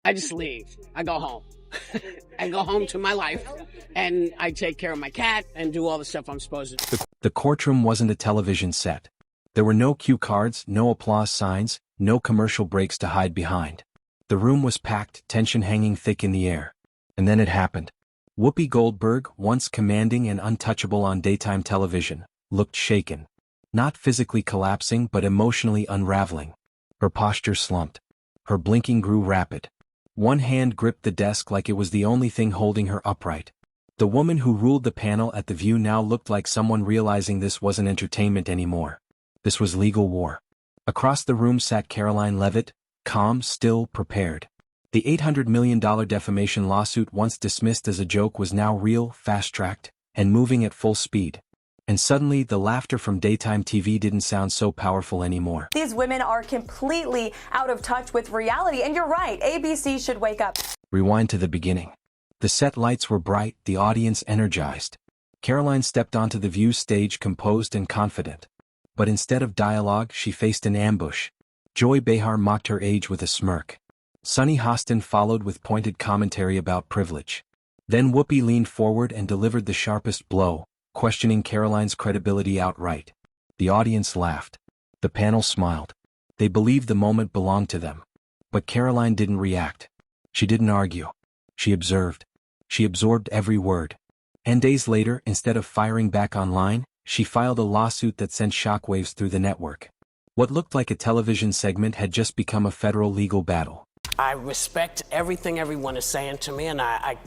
I just leave. I go home. I go home to my life, and I take care of my cat and do all the stuff I'm supposed to do. The courtroom wasn't a television set. There were no cue cards, no applause signs, no commercial breaks to hide behind. The room was packed, tension hanging thick in the air. And then it happened. Whoopi Goldberg, once commanding and untouchable on daytime television, looked shaken. Not physically collapsing but emotionally unraveling. Her posture slumped. Her blinking grew rapid. One hand gripped the desk like it was the only thing holding her upright. The woman who ruled the panel at The View now looked like someone realizing this wasn't entertainment anymore. This was legal war. Across the room sat Caroline Leavitt, calm, still, prepared. The $800 million defamation lawsuit, once dismissed as a joke, was now real, fast-tracked, and moving at full speed. And suddenly, the laughter from daytime TV didn't sound so powerful anymore. These women are completely out of touch with reality, and you're right, ABC should wake up. Rewind to the beginning. The set lights were bright, the audience energized. Caroline stepped onto The View's stage composed and confident. But instead of dialogue, she faced an ambush. Joy Behar mocked her age with a smirk. Sunny Hostin followed with pointed commentary about privilege. Then Whoopi leaned forward and delivered the sharpest blow, questioning Caroline's credibility outright. The audience laughed. The panel smiled. They believed the moment belonged to them. But Caroline didn't react. She didn't argue. She observed. She absorbed every word. And days later, instead of firing back online, she filed a lawsuit that sent shockwaves through the network. What looked like a television segment had just become a federal legal battle. I respect everything everyone is saying to me, and I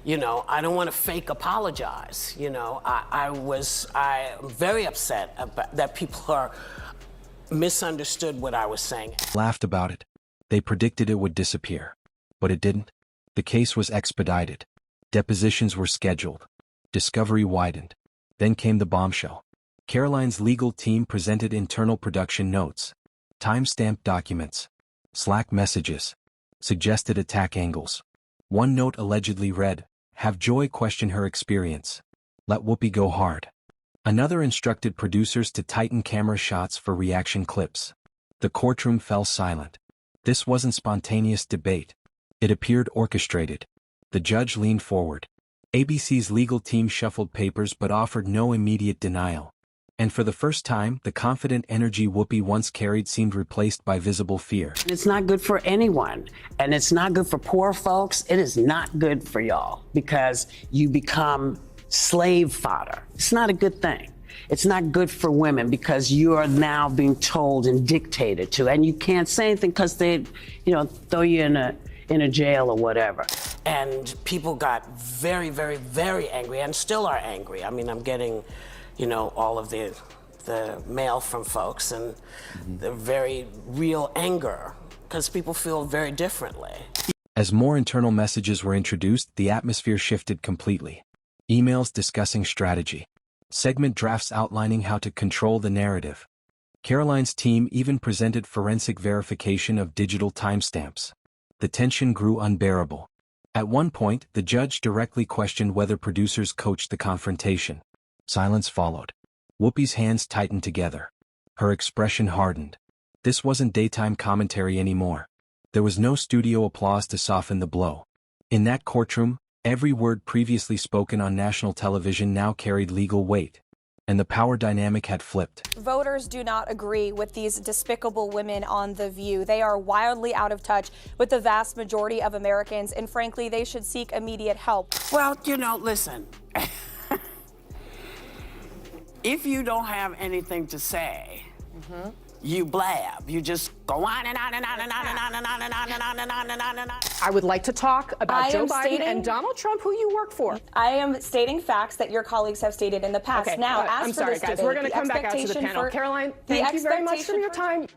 don't want to fake apologize. I'm very upset about that people are misunderstood what I was saying. Laughed about it. They predicted it would disappear. But it didn't. The case was expedited. Depositions were scheduled. Discovery widened. Then came the bombshell. Caroline's legal team presented internal production notes, time-stamped documents, Slack messages, suggested attack angles. One note allegedly read, "Have Joy question her experience. Let Whoopi go hard." Another instructed producers to tighten camera shots for reaction clips. The courtroom fell silent. This wasn't spontaneous debate. It appeared orchestrated. The judge leaned forward. ABC's legal team shuffled papers but offered no immediate denial. And for the first time, the confident energy Whoopi once carried seemed replaced by visible fear. It's not good for anyone, and it's not good for poor folks. It is not good for y'all because you become slave fodder. It's not a good thing. It's not good for women because you are now being told and dictated to, and you can't say anything because they, throw you in a jail or whatever. And people got very, very, very angry and still are angry. I mean, I'm getting, all of the mail from folks and the very real anger because people feel very differently. As more internal messages were introduced, the atmosphere shifted completely. Emails discussing strategy. Segment drafts outlining how to control the narrative. Caroline's team even presented forensic verification of digital timestamps. The tension grew unbearable. At one point, the judge directly questioned whether producers coached the confrontation. Silence followed. Whoopi's hands tightened together. Her expression hardened. This wasn't daytime commentary anymore. There was no studio applause to soften the blow. In that courtroom, every word previously spoken on national television now carried legal weight. And the power dynamic had flipped. Voters do not agree with these despicable women on The View. They are wildly out of touch with the vast majority of Americans, and frankly, they should seek immediate help. Well, listen. If you don't have anything to say, you blab. You just go on and on and on and on and on and on and on and on and on and on and on. I would like to talk about Joe Biden and Donald Trump, who you work for. I am stating facts that your colleagues have stated in the past. Okay, now, I'm sorry, guys. We're going to come back out to the panel. Caroline, thank you very much for your time.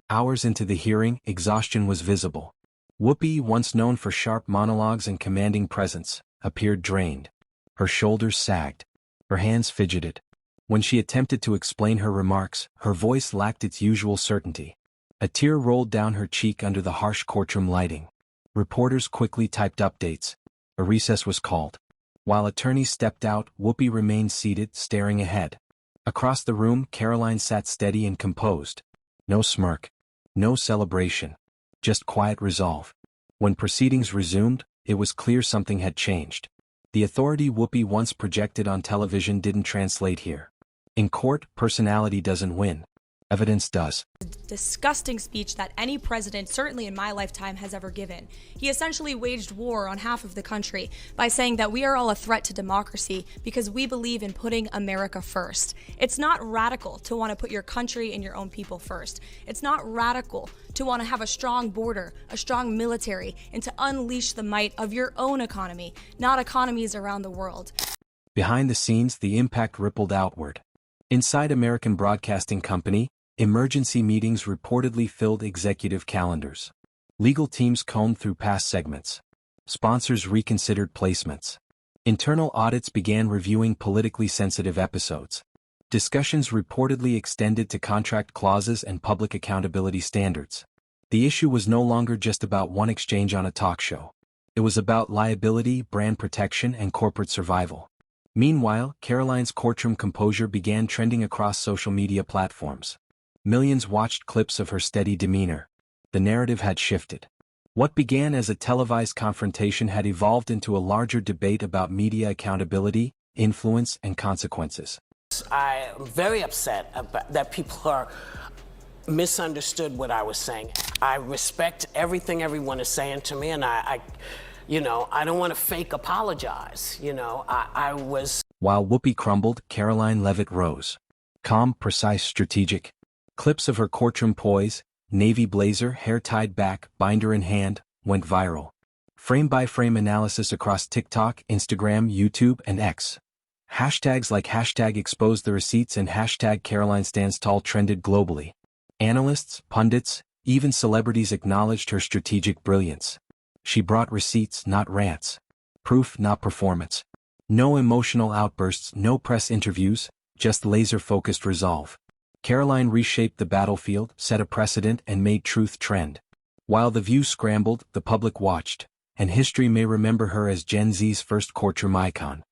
Hours into the hearing, exhaustion was visible. Whoopi, once known for sharp monologues and commanding presence, appeared drained. Her shoulders sagged. Her hands fidgeted. When she attempted to explain her remarks, her voice lacked its usual certainty. A tear rolled down her cheek under the harsh courtroom lighting. Reporters quickly typed updates. A recess was called. While attorneys stepped out, Whoopi remained seated, staring ahead. Across the room, Caroline sat steady and composed. No smirk. No celebration. Just quiet resolve. When proceedings resumed, it was clear something had changed. The authority Whoopi once projected on television didn't translate here. In court, personality doesn't win. Evidence does. Disgusting speech that any president, certainly in my lifetime, has ever given. He essentially waged war on half of the country by saying that we are all a threat to democracy because we believe in putting America first. It's not radical to want to put your country and your own people first. It's not radical to want to have a strong border, a strong military, and to unleash the might of your own economy, not economies around the world. Behind the scenes, the impact rippled outward. Inside American Broadcasting Company, emergency meetings reportedly filled executive calendars. Legal teams combed through past segments. Sponsors reconsidered placements. Internal audits began reviewing politically sensitive episodes. Discussions reportedly extended to contract clauses and public accountability standards. The issue was no longer just about one exchange on a talk show. It was about liability, brand protection, and corporate survival. Meanwhile, Caroline's courtroom composure began trending across social media platforms. Millions watched clips of her steady demeanor. The narrative had shifted. What began as a televised confrontation had evolved into a larger debate about media accountability, influence, and consequences. I am very upset that people are misunderstood what I was saying. I respect everything everyone is saying to me, and I don't want to fake apologize. I was... While Whoopi crumbled, Caroline Leavitt rose. Calm, precise, strategic. Clips of her courtroom poise, navy blazer, hair tied back, binder in hand, went viral. Frame-by-frame analysis across TikTok, Instagram, YouTube, and X. Hashtags like #exposed the receipts and #Caroline stands tall trended globally. Analysts, pundits, even celebrities acknowledged her strategic brilliance. She brought receipts, not rants. Proof, not performance. No emotional outbursts, no press interviews, just laser-focused resolve. Caroline reshaped the battlefield, set a precedent, and made truth trend. While the view scrambled, the public watched, and history may remember her as Gen Z's first courtroom icon.